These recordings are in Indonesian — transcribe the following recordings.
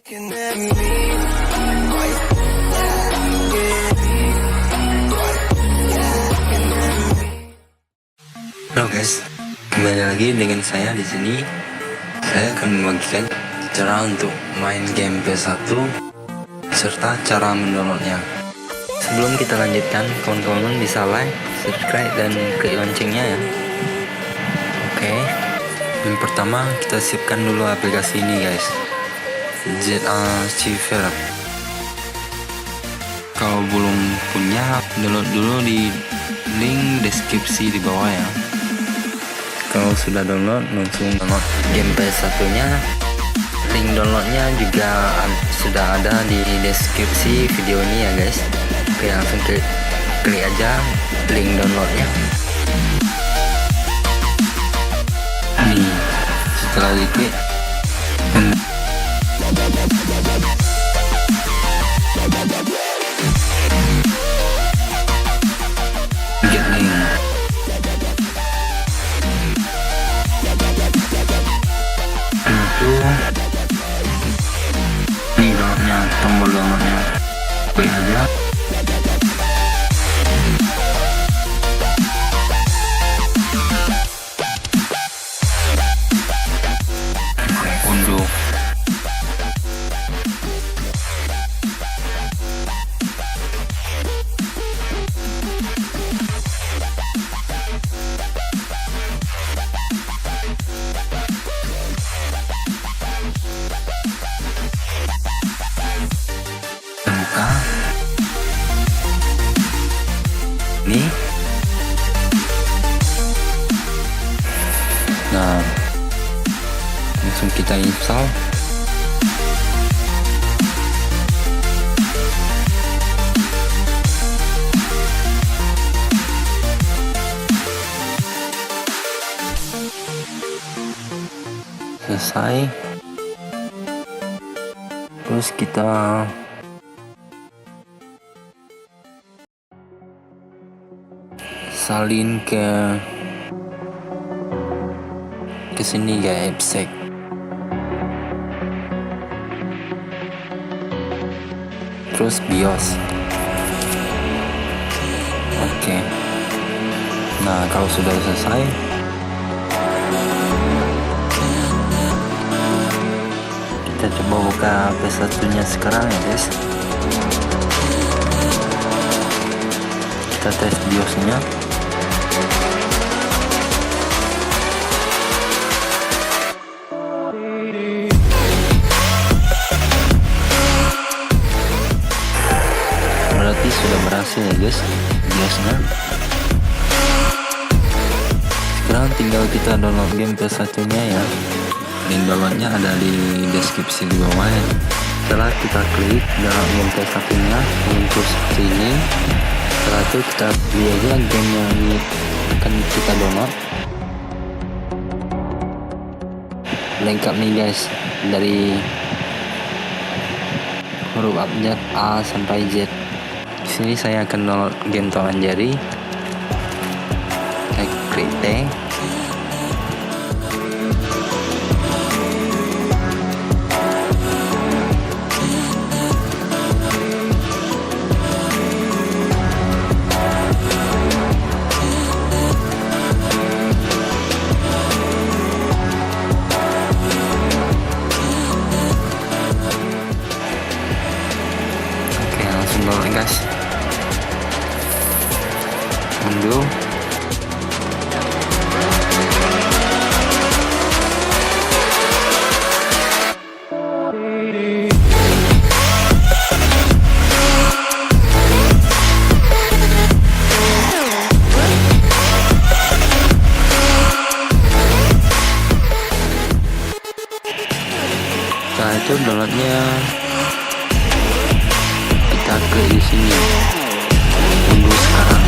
Halo guys, kembali lagi dengan saya di sini. Saya akan membagikan cara untuk main game PS1 serta cara mendownloadnya. Sebelum kita lanjutkan, kawan-kawan bisa like, subscribe, dan klik loncengnya ya. Oke, yang pertama kita siapkan dulu aplikasi ini guys, ePSXe. Kalau belum punya, download dulu di link deskripsi di bawah ya. Kalau sudah download, langsung download game PS1 nya. Link downloadnya juga sudah ada di deskripsi video ini ya guys. Oke, langsung klik aja link downloadnya. Nih, setelah diklik get link. Ini downloadnya, tombol downloadnya klik aja. Unduh. Buka ini. Nah, langsung kita install. Selesai. Terus kita salin ke sini ya, ePSXe. Terus BIOS. Oke. Nah, kalau sudah selesai, kita coba buka PS1 nya sekarang ya guys. Kita tes BIOS nya. Berarti sudah berhasil ya guys BIOS-nya. Sekarang tinggal kita download game PS1 nya ya. Link downloadnya ada di deskripsi di bawah ya. Setelah kita klik dalam game PS1 nya, muncul seperti ini. Setelah itu kita pilih aja game yang akan kita download. Lengkap nih guys, dari huruf abjad A sampai Z. Di sini saya akan download game Tom and Jerry. Saya klik T. Oke, langsung download guys. Unduh. Setelah itu downloadnya kita klik di sini. Unduh sekarang.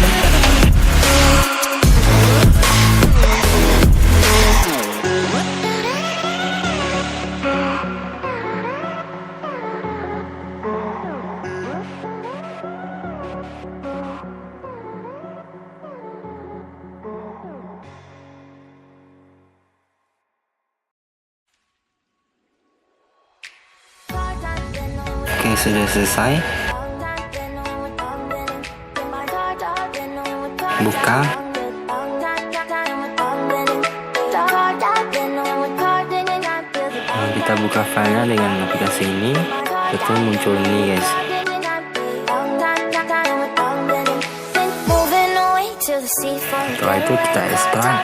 Oke, sudah selesai. Buka. Nah, kita buka filenya dengan aplikasi ini, itu muncul ini guys. Setelah itu kita ekstrak.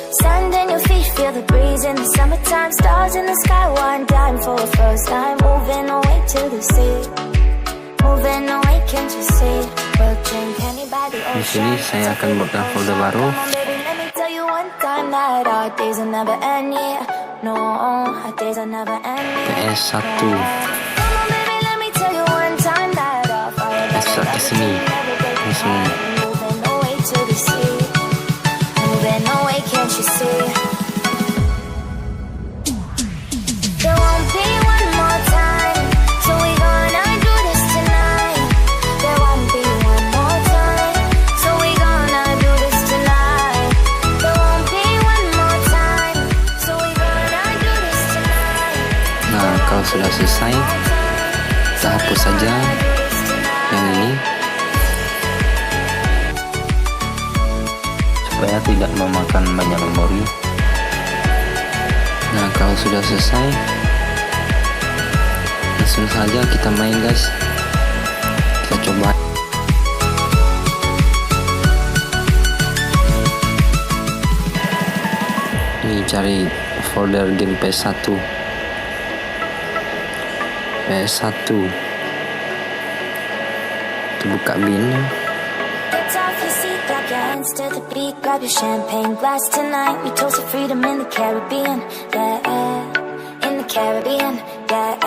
Sand in your feet, feel the breeze in the summertime. Stars in the sky, one dying for a first time. Moving away to the sea. Moving away, can't you see? We'll drink anybody. Di sini saya akan buatkan folder baru. Let me tell you one time that our days will never end, yeah. No, our days will never end. PS1. Baby, let me tell you one time that our fire Ekstrak ke sini. Ini semua. moving away to the sea. Moving away, can't you see? There won't be one more time, so we gonna do this tonight. There won't be one more time, so we gonna do this tonight. There won't be one more time, so we gonna do this tonight. Nah, kalau sudah selesai, kita hapus saja yang ini supaya tidak memakan banyak memori. Nah, kalau sudah selesai, langsung saja kita main guys. Kita coba. Ini cari folder game PS1. Kita buka binnya. Get off your seat, clap your hands to the beat, grab your champagne glass tonight. We toast to freedom in the Caribbean, yeah, in the Caribbean, yeah.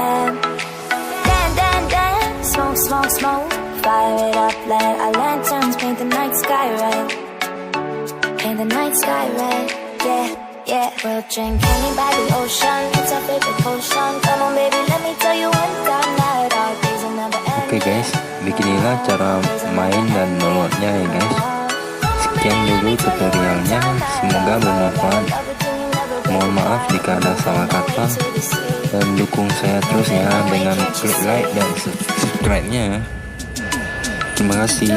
Dan, dan, dan, smoke, smoke, smoke, fire it up, let our lanterns paint the night sky red, paint the night sky red, yeah, yeah. We'll drink honey by the ocean, it's our favorite potion. Come on baby, let me tell you one time that our days will never end. Oke guys, beginilah cara main dan downloadnya ya guys. Sekian dulu tutorialnya, semoga bermanfaat. Mohon maaf jika ada salah kata, dan dukung saya terus ya dengan klik like dan subscribe-nya. Terima kasih.